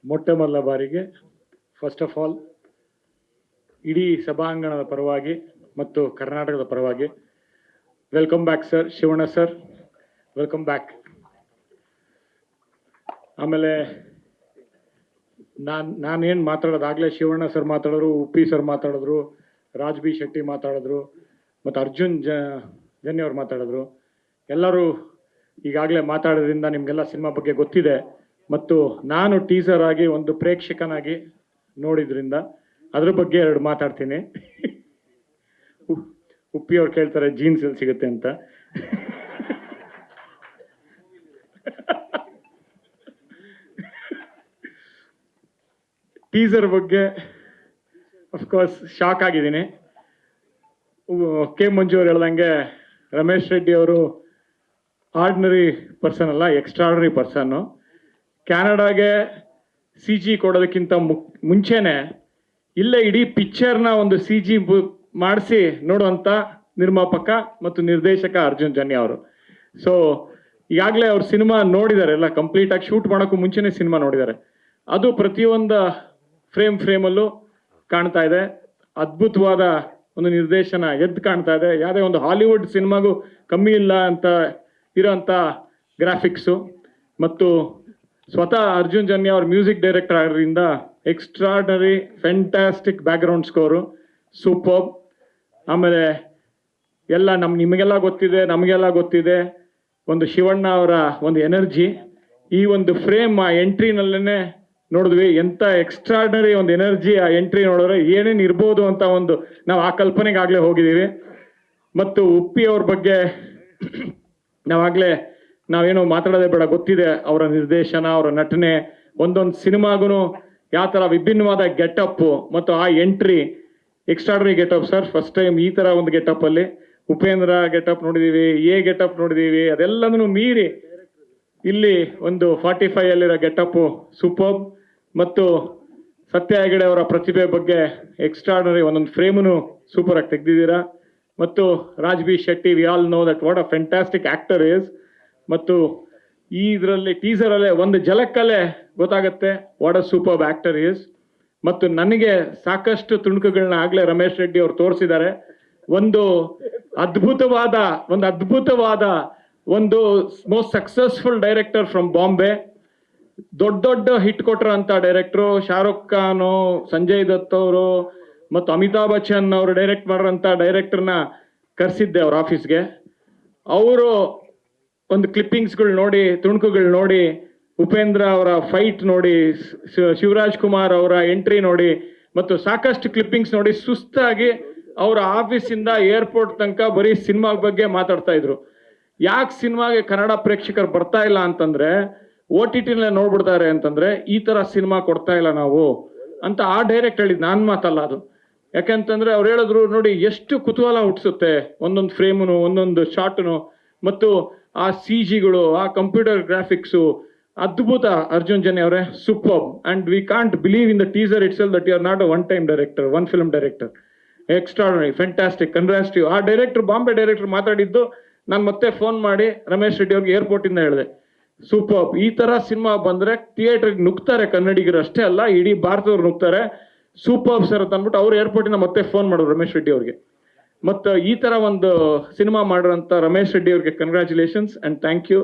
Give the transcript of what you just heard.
ಮೊಟ್ಟ ಮೊದಲ ಬಾರಿಗೆ ಫಸ್ಟ್ ಆಫ್ ಆಲ್ ಇಡೀ ಸಭಾಂಗಣದ ಪರವಾಗಿ ಮತ್ತು ಕರ್ನಾಟಕದ ಪರವಾಗಿ welcome back sir, Shivanna sir, welcome back. ಆಮೇಲೆ ನಾನೇನು ಮಾತಾಡೋದಾಗಲೇ ಶಿವಣ್ಣ ಸರ್ ಮಾತಾಡಿದ್ರು, ಉಪ್ಪಿ ಸರ್ ಮಾತಾಡಿದ್ರು, ರಾಜ್ ಬಿ ಶೆಟ್ಟಿ ಮಾತಾಡಿದ್ರು, ಮತ್ತು ಅರ್ಜುನ್ ಜನ್ಯ ಅವ್ರು ಮಾತಾಡಿದ್ರು. ಎಲ್ಲರೂ ಈಗಾಗಲೇ ಮಾತಾಡೋದ್ರಿಂದ ನಿಮಗೆಲ್ಲ ಸಿನಿಮಾ ಬಗ್ಗೆ ಗೊತ್ತಿದೆ. ಮತ್ತು ನಾನು ಟೀಸರ್ ಆಗಿ ಒಂದು ಪ್ರೇಕ್ಷಕನಾಗಿ ನೋಡಿದ್ರಿಂದ ಅದ್ರ ಬಗ್ಗೆ ಎರಡು ಮಾತಾಡ್ತೀನಿ. ಉಪ್ಪಿ ಅವ್ರು ಕೇಳ್ತಾರೆ ಜೀನ್ಸ್ ಎಲ್ಲಿ ಸಿಗುತ್ತೆ ಅಂತ. ಟೀಸರ್ ಬಗ್ಗೆ ಅಫ್ಕೋರ್ಸ್ ಶಾಕ್ ಆಗಿದ್ದೀನಿ. ಕೆ ಮಂಜು ಅವ್ರು ಹೇಳ್ದಂಗೆ ರಮೇಶ್ ರೆಡ್ಡಿ ಅವರು ಆರ್ಡಿನರಿ ಪರ್ಸನ್ ಅಲ್ಲ, ಎಕ್ಸ್ಟ್ರಾರ್ಡಿನರಿ ಪರ್ಸನ್ನು. ಕ್ಯಾನಡಾಗೆ CG ಕೊಡೋದಕ್ಕಿಂತ ಮುಂಚೆನೆ ಇಲ್ಲೇ ಇಡೀ ಪಿಕ್ಚರ್ನ ಒಂದು CG ಮಾಡಿಸಿ ನೋಡುವಂಥ ನಿರ್ಮಾಪಕ ಮತ್ತು ನಿರ್ದೇಶಕ ಅರ್ಜುನ್ ಜನ್ಯ ಅವರು. ಸೊ ಈಗಾಗಲೇ ಅವ್ರ ಸಿನಿಮಾ ನೋಡಿದ್ದಾರೆ, ಎಲ್ಲ ಕಂಪ್ಲೀಟಾಗಿ ಶೂಟ್ ಮಾಡೋಕ್ಕೂ ಮುಂಚೆನೇ ಸಿನಿಮಾ ನೋಡಿದ್ದಾರೆ. ಅದು ಪ್ರತಿಯೊಂದು ಫ್ರೇಮಲ್ಲೂ ಕಾಣ್ತಾ ಇದೆ. ಅದ್ಭುತವಾದ ಒಂದು ನಿರ್ದೇಶನ ಎದ್ದು ಕಾಣ್ತಾ ಇದೆ. ಯಾವುದೇ ಒಂದು ಹಾಲಿವುಡ್ ಸಿನಿಮಾಗೂ ಕಮ್ಮಿ ಇಲ್ಲ ಅಂತ ಇರೋಂಥ ಗ್ರಾಫಿಕ್ಸು. ಮತ್ತು ಸ್ವತಃ ಅರ್ಜುನ್ ಜನ್ಯ ಅವ್ರ ಮ್ಯೂಸಿಕ್ ಡೈರೆಕ್ಟರ್ ಆಗಿರೋದ್ರಿಂದ extraordinary fantastic background score, super. ಆಮೇಲೆ ಎಲ್ಲ ನಿಮಗೆಲ್ಲ ಗೊತ್ತಿದೆ, ನಮಗೆಲ್ಲ ಗೊತ್ತಿದೆ ಒಂದು ಶಿವಣ್ಣ ಅವರ ಒಂದು ಎನರ್ಜಿ. ಈ ಒಂದು ಫ್ರೇಮ್ ಆ ಎಂಟ್ರಿನಲ್ಲೇ ನೋಡಿದ್ವಿ, ಎಂಥ ಎಕ್ಸ್ಟ್ರಾರ್ಡನರಿ ಒಂದು ಎನರ್ಜಿ ಆ ಎಂಟ್ರಿ ನೋಡಿದ್ರೆ ಏನೇನು ಇರ್ಬೋದು ಅಂತ ಒಂದು ನಾವು ಆ ಕಲ್ಪನೆಗಾಗಲೇ ಹೋಗಿದ್ದೀವಿ. ಮತ್ತು ಉಪ್ಪಿ ಅವ್ರ ಬಗ್ಗೆ ನಾವೇನೋ ಮಾತಾಡೋದೇ ಬೇಡ, ಗೊತ್ತಿದೆ ಅವರ ನಿರ್ದೇಶನ, ಅವರ ನಟನೆ. ಒಂದೊಂದು ಸಿನಿಮಾಗೂ ಯಾವ ಥರ ವಿಭಿನ್ನವಾದ ಗೆಟಪ್ಪು ಮತ್ತು ಆ entry extraordinary getup sir. First time ಈ ಥರ ಒಂದು ಗೆಟಪ್ಪಲ್ಲಿ ಉಪೇಂದ್ರ ಗೆಟಪ್ ನೋಡಿದ್ದೀವಿ, ಗೆಟಪ್ ನೋಡಿದ್ದೀವಿ, ಅದೆಲ್ಲದನ್ನು ಮೀರಿ ಇಲ್ಲಿ ಒಂದು 45 ಗೆಟಪ್ಪು ಸೂಪರ್. ಮತ್ತು ಸತ್ಯ ಹೆಗಡೆ ಅವರ ಪ್ರತಿಭೆ ಬಗ್ಗೆ ಎಕ್ಸ್ಟ್ರಾರ್ಡನರಿ ಒಂದೊಂದು ಫ್ರೇಮನ್ನು ಸೂಪರ್ ಆಗಿ ತೆಗೆದಿದ್ದೀರಾ. ಮತ್ತು Raj B Shetty, we all know that what a fantastic actor is. ಮತ್ತು ಈ ಇದರಲ್ಲಿ ಟೀಸರಲ್ಲೇ ಒಂದು ಝಲಕ್ಕಲ್ಲೇ ಗೊತ್ತಾಗುತ್ತೆ what a super actor is. ಮತ್ತು ನನಗೆ ಸಾಕಷ್ಟು ತುಣುಕುಗಳನ್ನ ಆಗಲೇ ರಮೇಶ್ ರೆಡ್ಡಿ ಅವರು ತೋರಿಸಿದ್ದಾರೆ. ಒಂದು ಅದ್ಭುತವಾದ ಒಂದು most successful director from Bombay, ದೊಡ್ಡ ಹಿಟ್ ಕೊಟ್ಟರು ಅಂತ ಡೈರೆಕ್ಟ್ರು. ಶಾರುಖ್ ಖಾನು, ಸಂಜಯ್ ದತ್ ಅವರು ಮತ್ತು ಅಮಿತಾಬ್ ಬಚ್ಚನ್ ಅವರು ಡೈರೆಕ್ಟ್ ಮಾಡಿರೋಂಥ ಡೈರೆಕ್ಟರ್ನ ಕರೆಸಿದ್ದೆ ಅವ್ರ ಆಫೀಸ್ಗೆ. ಅವರು ಒಂದು ಕ್ಲಿಪ್ಪಿಂಗ್ಸ್ಗಳು ನೋಡಿ, ತುಣುಕುಗಳು ನೋಡಿ, ಉಪೇಂದ್ರ ಅವರ ಫೈಟ್ ನೋಡಿ, ಶಿವರಾಜ್ ಕುಮಾರ್ ಅವರ ಎಂಟ್ರಿ ನೋಡಿ, ಮತ್ತು ಸಾಕಷ್ಟು ಕ್ಲಿಪ್ಪಿಂಗ್ಸ್ ನೋಡಿ ಸುಸ್ತಾಗಿ ಅವರ ಆಫೀಸಿಂದ ಏರ್ಪೋರ್ಟ್ ತನಕ ಬರೀ ಸಿನಿಮಾ ಬಗ್ಗೆ ಮಾತಾಡ್ತಾ ಇದ್ರು. ಯಾಕೆ ಸಿನಿಮಾಗೆ ಕನ್ನಡ ಪ್ರೇಕ್ಷಕರು ಬರ್ತಾ ಇಲ್ಲ ಅಂತಂದ್ರೆ, OTT ನೋಡ್ಬಿಡ್ತಾರೆ ಅಂತಂದ್ರೆ ಈ ಥರ ಸಿನಿಮಾ ಕೊಡ್ತಾ ಇಲ್ಲ ನಾವು ಅಂತ ಆ ಡೈರೆಕ್ಟ್ ಹೇಳಿದ್, ನಾನು ಮಾತಲ್ಲ ಅದು. ಯಾಕೆಂತಂದ್ರೆ ಅವ್ರು ಹೇಳಿದ್ರು ನೋಡಿ ಎಷ್ಟು ಕುತೂಹಲ ಹುಟ್ಟಿಸುತ್ತೆ ಒಂದೊಂದು ಫ್ರೇಮು, ಒಂದೊಂದು ಶಾರ್ಟ್ನು, ಮತ್ತು ಆ CGಗಳು, ಆ ಕಂಪ್ಯೂಟರ್ ಗ್ರಾಫಿಕ್ಸು ಅದ್ಭುತ. ಅರ್ಜುನ್ ಜನ್ಯ ಅವರೇ super. And we can't believe in the teaser itself that you are not a one director, one film director. Extraordinary, fantastic, congrats to you. ಆ ಡೈರೆಕ್ಟರ್, ಬಾಂಬೆ ಡೈರೆಕ್ಟರ್ ಮಾತಾಡಿದ್ದು ನಾನು ಮತ್ತೆ ಫೋನ್ ಮಾಡಿ ರಮೇಶ್ ರೆಡ್ಡಿ ಅವ್ರಿಗೆ ಏರ್ಪೋರ್ಟಿಂದ ಹೇಳಿದೆ, ಸೂಪರ್, ಈ ಥರ ಸಿನಿಮಾ ಬಂದರೆ ಥಿಯೇಟ್ರಿಗೆ ನುಗ್ತಾರೆ ಕನ್ನಡಿಗರು ಅಷ್ಟೇ ಅಲ್ಲ, ಇಡೀ ಭಾರತದವ್ರು ನುಗ್ತಾರೆ, ಸೂಪರ್ ಸರ್ ಅಂತ ಅಂದ್ಬಿಟ್ಟು ಅವ್ರು ಏರ್ಪೋರ್ಟಿಂದ ಮತ್ತೆ ಫೋನ್ ಮಾಡೋರು ರಮೇಶ್ ರೆಡ್ಡಿ ಅವ್ರಿಗೆ. ಮತ್ತು ಈ ಥರ ಒಂದು ಸಿನಿಮಾ ಮಾಡಿರೋಂಥ ರಮೇಶ್ ರೆಡ್ಡಿ ಅವ್ರಿಗೆ ಕಂಗ್ರ್ಯಾಚುಲೇಷನ್ಸ್ ಆ್ಯಂಡ್ ಥ್ಯಾಂಕ್ ಯು.